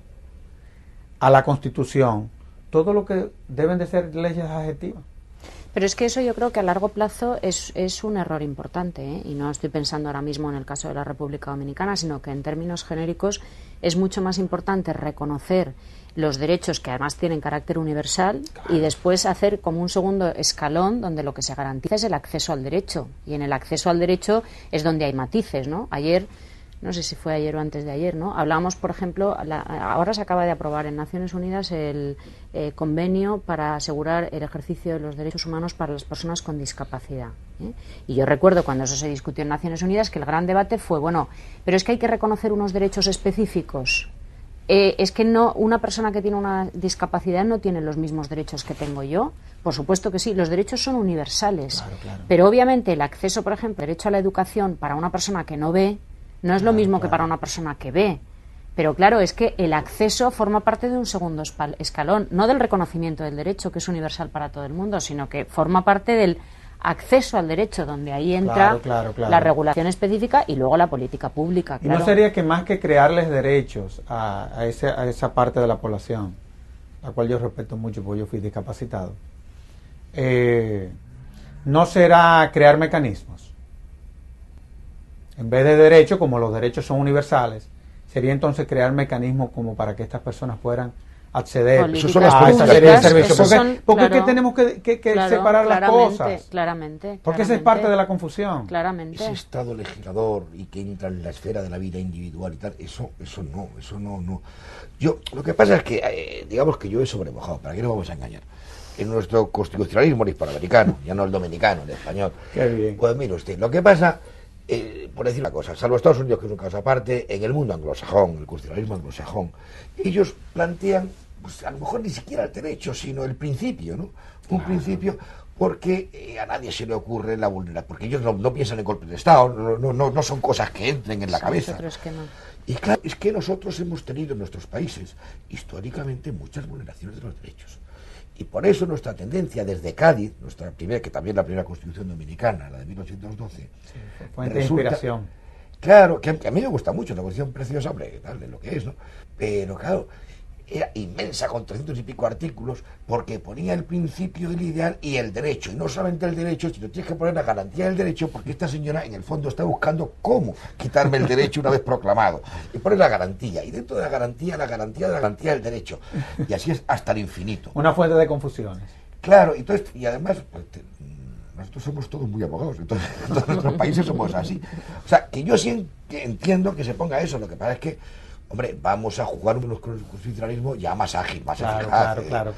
a la Constitución todo lo que deben de ser leyes adjetivas. Pero es que eso yo creo que a largo plazo es un error importante, ¿eh? Y no estoy pensando ahora mismo en el caso de la República Dominicana, sino que en términos genéricos es mucho más importante reconocer los derechos, que además tienen carácter universal, claro, y después hacer como un segundo escalón donde lo que se garantiza es el acceso al derecho. Y en el acceso al derecho es donde hay matices, ¿no? Ayer, no sé si fue ayer o antes de ayer, ¿no?, hablábamos, por ejemplo, ahora se acaba de aprobar en Naciones Unidas el convenio para asegurar el ejercicio de los derechos humanos para las personas con discapacidad, ¿eh? Y yo recuerdo cuando eso se discutió en Naciones Unidas que el gran debate fue, bueno, pero es que hay que reconocer unos derechos específicos. Es que no, una persona que tiene una discapacidad no tiene los mismos derechos que tengo yo. Por supuesto que sí, los derechos son universales, claro, claro. Pero obviamente el acceso, por ejemplo, el derecho a la educación para una persona que no ve, no es lo mismo que para una persona que ve. Pero claro, es que el acceso forma parte de un segundo escalón, no del reconocimiento del derecho, que es universal para todo el mundo, sino que forma parte del acceso al derecho, donde ahí entra la regulación específica y luego la política pública. ¿Y no sería que más que crearles derechos a esa parte de la población, la cual yo respeto mucho porque yo fui discapacitado, no será crear mecanismos? En vez de derechos, como los derechos son universales, sería entonces crear mecanismos como para que estas personas puedan acceder a esa serie de servicios. Porque claro, es que tenemos que separar las cosas. Porque esa es parte de la confusión. Claramente. Ese Estado legislador y que entra en la esfera de la vida individual y tal, eso no. Lo que pasa es que, digamos que yo he sobremojado, ¿para qué nos vamos a engañar? En nuestro constitucionalismo hispanoamericano, ya no el dominicano, el español. Qué bien. Pues mire usted, lo que pasa... por decir una cosa, salvo Estados Unidos, que es un caso aparte, en el mundo anglosajón, el constitucionalismo anglosajón, ellos plantean, pues a lo mejor ni siquiera el derecho, sino el principio, ¿no? Un principio, porque a nadie se le ocurre la vulneración, porque ellos no piensan en golpe de Estado, no son cosas que entren en la cabeza. Que no. Y claro, es que nosotros hemos tenido en nuestros países, históricamente, muchas vulneraciones de los derechos. Y por eso nuestra tendencia desde Cádiz, que también la primera Constitución dominicana, la de 1812, sí, fuente de inspiración. Claro, que a mí me gusta mucho, una Constitución preciosa, hombre, tal, de lo que es, ¿no? Pero claro, era inmensa, con 300 y pico artículos, porque ponía el principio del ideal y el derecho, y no solamente el derecho, sino tienes que poner la garantía del derecho, porque esta señora en el fondo está buscando cómo quitarme el derecho una vez proclamado, y pone la garantía, y dentro de la garantía del derecho, y así es hasta el infinito. Una fuente de confusiones. Claro, y además, pues, nosotros somos todos muy abogados, entonces en todos nuestros países somos así. O sea, que yo sí entiendo que se ponga eso, lo que pasa es que, hombre, vamos a jugar con el constitucionalismo ya más ágil, más eficaz. Claro.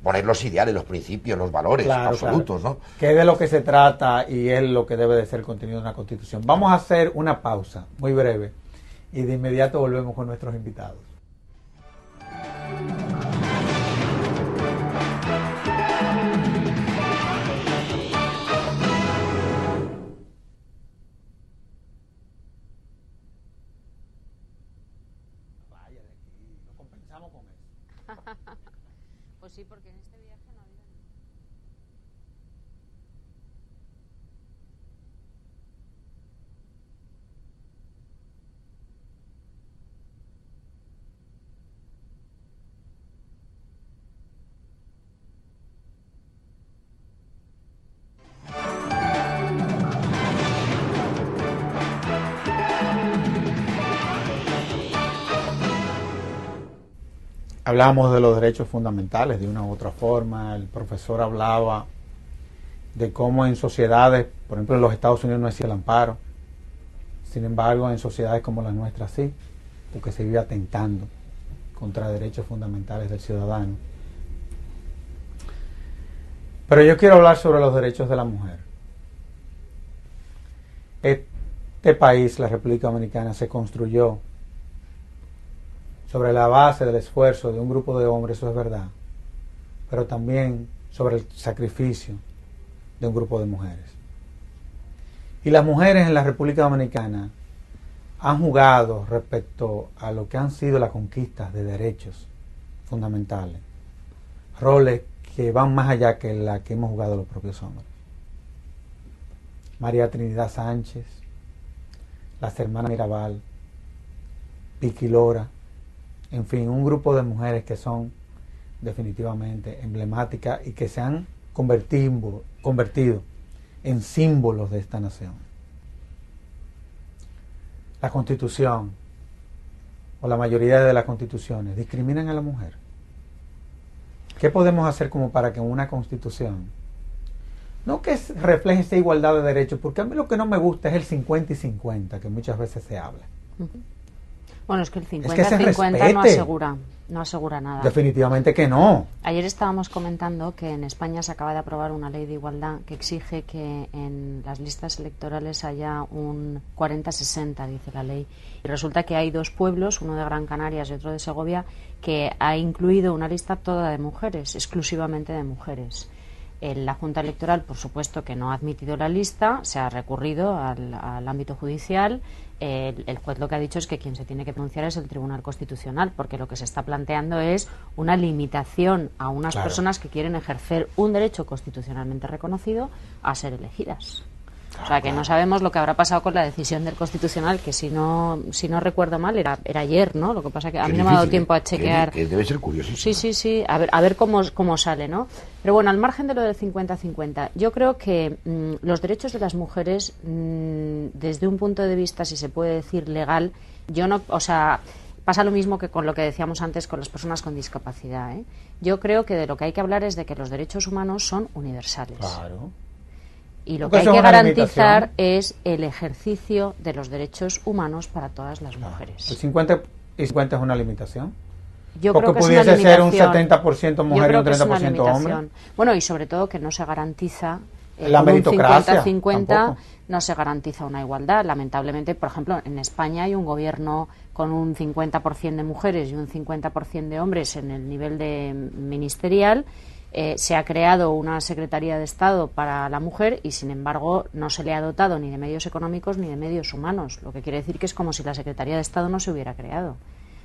Poner los ideales, los principios, los valores absolutos, ¿no? Que es de lo que se trata y es lo que debe de ser el contenido de una constitución. Vamos a hacer una pausa muy breve y de inmediato volvemos con nuestros invitados. Comenzamos con eso. Pues sí, porque en este viaje no ha habido... Hablamos de los derechos fundamentales de una u otra forma. El profesor hablaba de cómo en sociedades, por ejemplo en los Estados Unidos no existe el amparo, sin embargo en sociedades como la nuestra sí, porque se vive atentando contra derechos fundamentales del ciudadano. Pero yo quiero hablar sobre los derechos de la mujer. Este país, la República Dominicana, se construyó sobre la base del esfuerzo de un grupo de hombres, eso es verdad, pero también sobre el sacrificio de un grupo de mujeres. Y las mujeres en la República Dominicana han jugado respecto a lo que han sido las conquistas de derechos fundamentales, roles que van más allá que la que hemos jugado los propios hombres. María Trinidad Sánchez, las hermanas Mirabal, Vicky Lora, en fin, un grupo de mujeres que son definitivamente emblemáticas y que se han convertido en símbolos de esta nación. La Constitución, o la mayoría de las constituciones, discriminan a la mujer. ¿Qué podemos hacer como para que una constitución, no que refleje esa igualdad de derechos, porque a mí lo que no me gusta es el 50 y 50, que muchas veces se habla? Bueno, es que el 50-50 no asegura nada. Definitivamente que no. Ayer estábamos comentando que en España se acaba de aprobar una ley de igualdad que exige que en las listas electorales haya un 40-60, dice la ley. Y resulta que hay dos pueblos, uno de Gran Canarias y otro de Segovia, que ha incluido una lista toda de mujeres, exclusivamente de mujeres. La Junta Electoral, por supuesto, que no ha admitido la lista, se ha recurrido al ámbito judicial. El juez lo que ha dicho es que quien se tiene que pronunciar es el Tribunal Constitucional, porque lo que se está planteando es una limitación a unas personas que quieren ejercer un derecho constitucionalmente reconocido a ser elegidas. O sea, que no sabemos lo que habrá pasado con la decisión del Constitucional, que si no recuerdo mal era ayer, ¿no? Lo que pasa que a mí no me ha dado tiempo a chequear. Que debe ser curioso. Sí. A ver cómo sale, ¿no? Pero bueno, al margen de lo del 50-50, yo creo que los derechos de las mujeres, desde un punto de vista, si se puede decir, legal, pasa lo mismo que con lo que decíamos antes con las personas con discapacidad, ¿eh? Yo creo que de lo que hay que hablar es de que los derechos humanos son universales. Claro. Y lo que hay que garantizar es el ejercicio de los derechos humanos para todas las mujeres. ¿El 50 y 50 es una limitación? Yo porque creo que pudiese es una ser un 70% mujer y un 30% hombre. Bueno, y sobre todo que no se garantiza la meritocracia. 50-50 no se garantiza una igualdad. Lamentablemente, por ejemplo, en España hay un gobierno con un 50% de mujeres y un 50% de hombres en el nivel de ministerial. Se ha creado una Secretaría de Estado para la mujer y, sin embargo, no se le ha dotado ni de medios económicos ni de medios humanos, lo que quiere decir que es como si la Secretaría de Estado no se hubiera creado.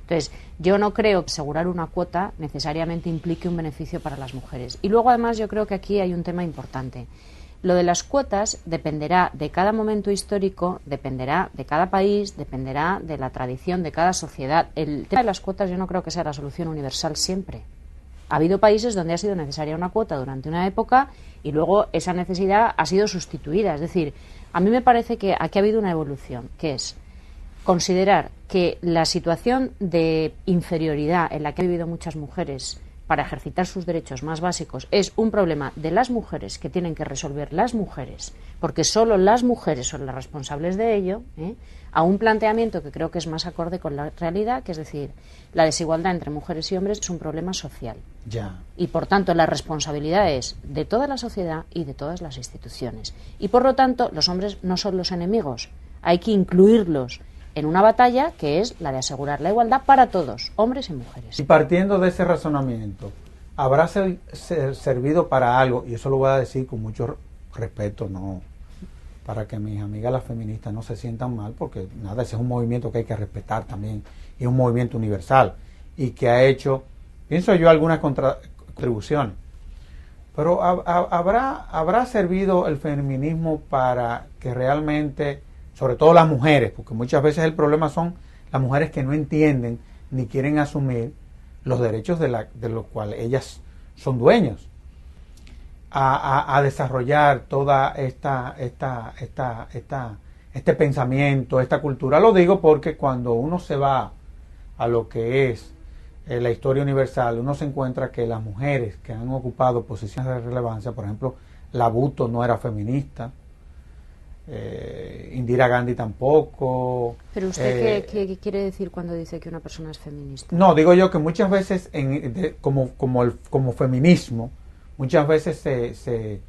Entonces, yo no creo que asegurar una cuota necesariamente implique un beneficio para las mujeres. Y luego, además, yo creo que aquí hay un tema importante. Lo de las cuotas dependerá de cada momento histórico, dependerá de cada país, dependerá de la tradición de cada sociedad. El tema de las cuotas yo no creo que sea la solución universal siempre. Ha habido países donde ha sido necesaria una cuota durante una época y luego esa necesidad ha sido sustituida. Es decir, a mí me parece que aquí ha habido una evolución, que es considerar que la situación de inferioridad en la que han vivido muchas mujeres para ejercitar sus derechos más básicos es un problema de las mujeres que tienen que resolver las mujeres, porque solo las mujeres son las responsables de ello, a un planteamiento que creo que es más acorde con la realidad, que es decir, la desigualdad entre mujeres y hombres es un problema social. Ya. Y por tanto la responsabilidad es de toda la sociedad y de todas las instituciones. Y por lo tanto los hombres no son los enemigos, hay que incluirlos en una batalla que es la de asegurar la igualdad para todos, hombres y mujeres. Y partiendo de ese razonamiento, ¿habrá servido para algo? Y eso lo voy a decir con mucho respeto, no para que mis amigas las feministas no se sientan mal, porque nada, ese es un movimiento que hay que respetar también, y es un movimiento universal. y que ha hecho, pienso yo, algunas contribuciones. Pero ¿habrá servido el feminismo para que realmente, sobre todo las mujeres, porque muchas veces el problema son las mujeres que no entienden ni quieren asumir los derechos de los cuales ellas son dueños, a desarrollar toda este pensamiento, esta cultura? Lo digo porque cuando uno se va a lo que es la historia universal, uno se encuentra que las mujeres que han ocupado posiciones de relevancia, por ejemplo, la Bhutto no era feminista, Indira Gandhi tampoco. Pero usted, ¿qué quiere decir cuando dice que una persona es feminista? No, digo yo que muchas veces como feminismo, muchas veces se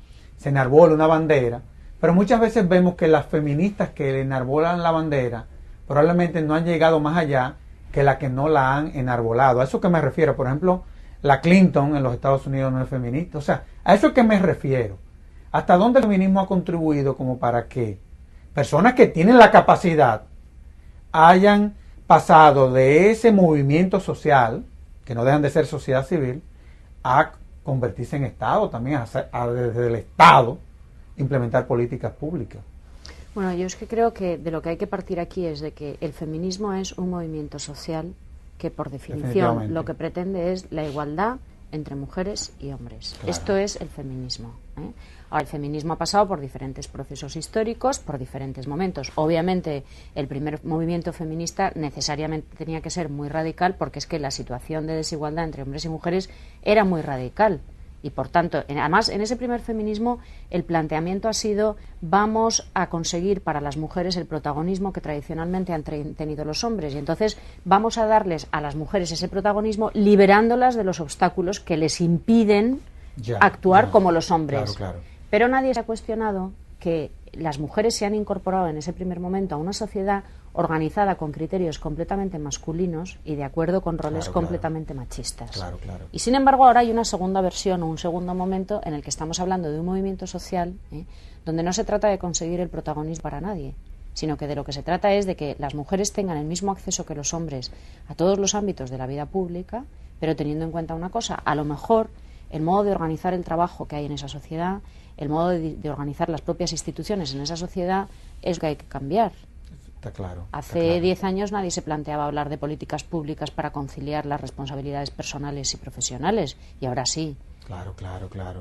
enarbola una bandera, pero muchas veces vemos que las feministas que le enarbolan la bandera probablemente no han llegado más allá que la que no la han enarbolado. A eso que me refiero. Por ejemplo, la Clinton en los Estados Unidos no es feminista. O sea, a eso que me refiero. ¿Hasta dónde el feminismo ha contribuido como para que personas que tienen la capacidad hayan pasado de ese movimiento social, que no dejan de ser sociedad civil, a convertirse en Estado también, a desde el Estado implementar políticas públicas? Bueno, yo es que creo que de lo que hay que partir aquí es de que el feminismo es un movimiento social que, por definición, lo que pretende es la igualdad entre mujeres y hombres. Claro. Esto es el feminismo, ¿eh? Ahora, el feminismo ha pasado por diferentes procesos históricos, por diferentes momentos. Obviamente, el primer movimiento feminista necesariamente tenía que ser muy radical, porque es que la situación de desigualdad entre hombres y mujeres era muy radical. Y por tanto, además, en ese primer feminismo el planteamiento ha sido: vamos a conseguir para las mujeres el protagonismo que tradicionalmente han tenido los hombres, y entonces vamos a darles a las mujeres ese protagonismo, liberándolas de los obstáculos que les impiden actuar como los hombres. Claro. Pero nadie se ha cuestionado que las mujeres se han incorporado en ese primer momento a una sociedad organizada con criterios completamente masculinos y de acuerdo con roles completamente machistas. Claro. Y sin embargo ahora hay una segunda versión o un segundo momento en el que estamos hablando de un movimiento social, donde no se trata de conseguir el protagonismo para nadie, sino que de lo que se trata es de que las mujeres tengan el mismo acceso que los hombres a todos los ámbitos de la vida pública, pero teniendo en cuenta una cosa: a lo mejor el modo de organizar el trabajo que hay en esa sociedad, el modo de organizar las propias instituciones en esa sociedad es lo que hay que cambiar. Está claro. Hace 10 años nadie se planteaba hablar de políticas públicas para conciliar las responsabilidades personales y profesionales, y ahora sí. Claro.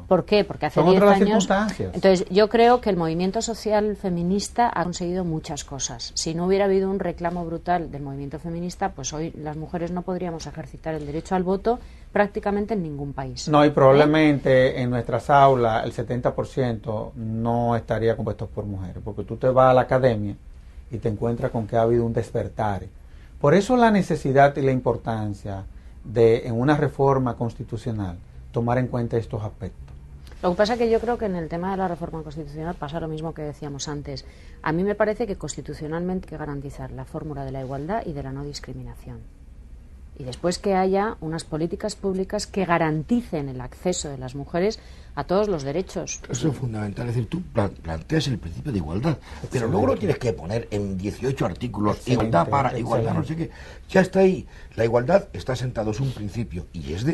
¿Por qué? Porque hace 10 años... Entonces, yo creo que el movimiento social feminista ha conseguido muchas cosas. Si no hubiera habido un reclamo brutal del movimiento feminista, pues hoy las mujeres no podríamos ejercitar el derecho al voto prácticamente en ningún país. No, y probablemente en nuestras aulas el 70% no estaría compuesto por mujeres, porque tú te vas a la academia y te encuentras con que ha habido un despertar. Por eso la necesidad y la importancia de, en una reforma constitucional, tomar en cuenta estos aspectos. Lo que pasa es que yo creo que en el tema de la reforma constitucional pasa lo mismo que decíamos antes. A mí me parece que constitucionalmente hay que garantizar la fórmula de la igualdad y de la no discriminación. Y después que haya unas políticas públicas que garanticen el acceso de las mujeres a todos los derechos. Eso es fundamental, es decir, tú planteas el principio de igualdad, pero luego lo tienes que poner en 18 artículos, igualdad para, igualdad no sé qué. Ya está ahí, la igualdad está sentado, es un principio y es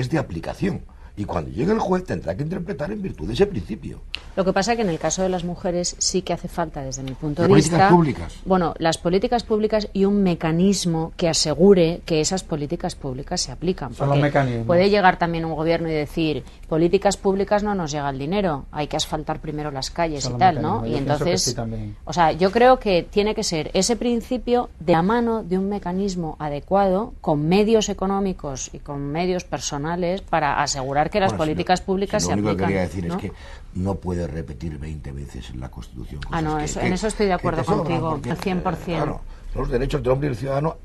de aplicación. Y cuando llegue el juez tendrá que interpretar en virtud de ese principio. Lo que pasa es que en el caso de las mujeres sí que hace falta, desde mi punto de vista... políticas públicas. Bueno, las políticas públicas y un mecanismo que asegure que esas políticas públicas se aplican. Son los mecanismos. Puede llegar también un gobierno y decir: políticas públicas no nos llega el dinero, hay que asfaltar primero las calles y tal, ¿no? Y entonces, sí, o sea, yo creo que tiene que ser ese principio de la mano de un mecanismo adecuado, con medios económicos y con medios personales, para asegurar que las políticas públicas se aplican. Lo único que quería decir, ¿no?, es que no puede repetir 20 veces en la Constitución. No, en eso estoy de acuerdo contigo, al 100%. Claro, los derechos del hombre y del ciudadano...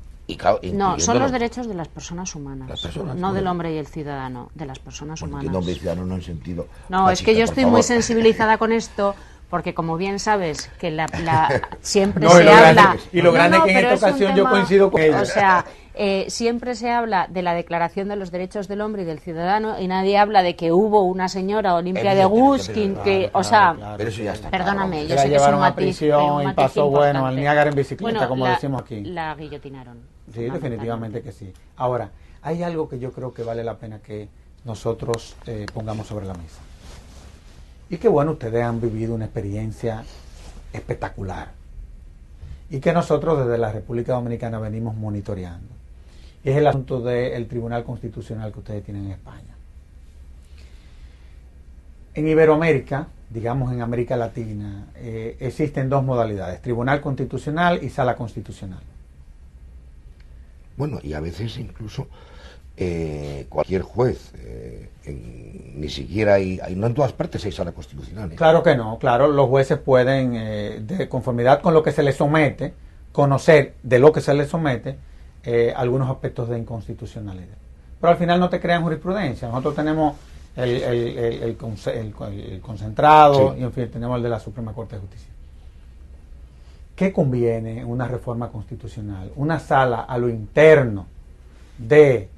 No, son los derechos de las personas humanas, no del hombre y el ciudadano, de las personas humanas. El hombre y el ciudadano no en sentido... No, es que yo estoy muy sensibilizada con esto, porque como bien sabes, que siempre se habla... Y lo grande que en esta ocasión yo coincido con ella. O sea, siempre se habla de la Declaración de los Derechos del Hombre y del Ciudadano y nadie habla de que hubo una señora Olimpia de Guskin que, o sea, pero eso ya está, perdóname, claro. yo sé que es un matiz, prisión y pasó, importante. al Niágara en bicicleta, como decimos aquí. La guillotinaron. Sí, definitivamente que sí. Ahora, hay algo que yo creo que vale la pena que nosotros pongamos sobre la mesa. Y que bueno, ustedes han vivido una experiencia espectacular. Y que nosotros desde la República Dominicana venimos monitoreando. Y es el asunto del Tribunal Constitucional que ustedes tienen en España. En Iberoamérica, digamos en América Latina, existen dos modalidades, Tribunal Constitucional y Sala Constitucional. Bueno, y a veces incluso cualquier juez, ni siquiera no en todas partes hay sala constitucional. Claro que no, claro, los jueces pueden, de conformidad con lo que se les somete, conocer de lo que se les somete algunos aspectos de inconstitucionalidad. Pero al final no te crean jurisprudencia, nosotros tenemos el concentrado, sí, y en fin, tenemos el de la Suprema Corte de Justicia. ¿Qué conviene en una reforma constitucional? ¿Una sala a lo interno de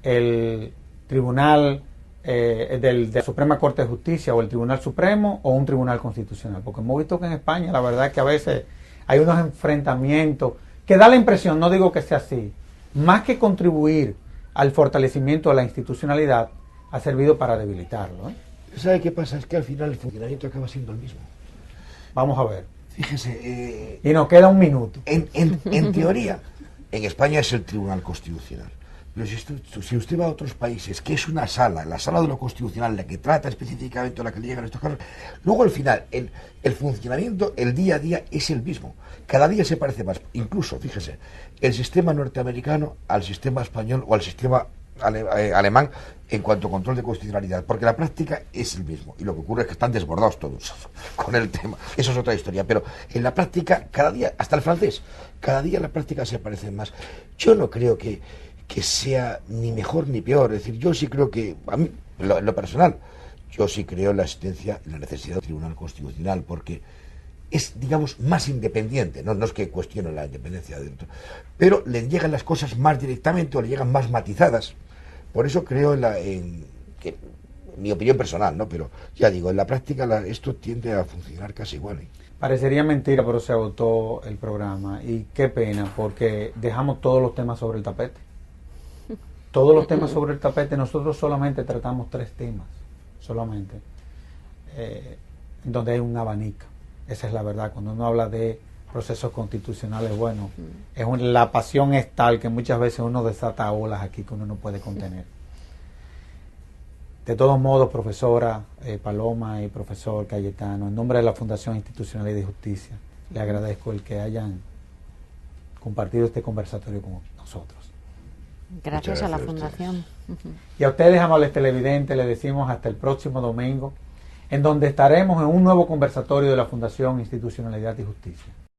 el Tribunal de la Suprema Corte de Justicia o el Tribunal Supremo o un Tribunal Constitucional? Porque hemos visto que en España la verdad es que a veces hay unos enfrentamientos que da la impresión, no digo que sea así, más que contribuir al fortalecimiento de la institucionalidad, ha servido para debilitarlo. ¿Sabe qué pasa? Es que al final el funcionamiento acaba siendo el mismo. Vamos a ver. Fíjese... y nos queda un minuto. En teoría, en España es el Tribunal Constitucional. Pero si usted va a otros países, que es una sala, la sala de lo constitucional, la que trata específicamente a la que le llegan estos casos, luego al final, el funcionamiento, el día a día es el mismo. Cada día se parece más. Incluso, fíjese, el sistema norteamericano al sistema español o al sistema alemán en cuanto a control de constitucionalidad, porque la práctica es el mismo. Y lo que ocurre es que están desbordados todos con el tema. Eso es otra historia. Pero en la práctica, cada día, hasta el francés, cada día la práctica se parece más. Yo no creo que sea ni mejor ni peor. Es decir, yo sí creo que, a mí, en lo personal, yo sí creo en la existencia, en la necesidad del Tribunal Constitucional, porque es, digamos, más independiente. No es que cuestione la independencia de otro, pero le llegan las cosas más directamente o le llegan más matizadas. Por eso creo en mi opinión personal, ¿no? Pero ya digo, en la práctica esto tiende a funcionar casi igual. Parecería mentira, pero se agotó el programa. Y qué pena, porque dejamos todos los temas sobre el tapete. Todos los temas sobre el tapete, nosotros solamente tratamos 3 temas, solamente, donde hay un abanico. Esa es la verdad. Cuando uno habla de procesos constitucionales, bueno, la pasión es tal que muchas veces uno desata olas aquí que uno no puede contener. De todos modos, profesora Paloma y profesor Cayetano, en nombre de la Fundación Institucional y de Justicia, le agradezco el que hayan compartido este conversatorio con nosotros. Gracias a la Fundación. Y a ustedes, amables televidentes, les decimos hasta el próximo domingo, en donde estaremos en un nuevo conversatorio de la Fundación Institucionalidad y Justicia.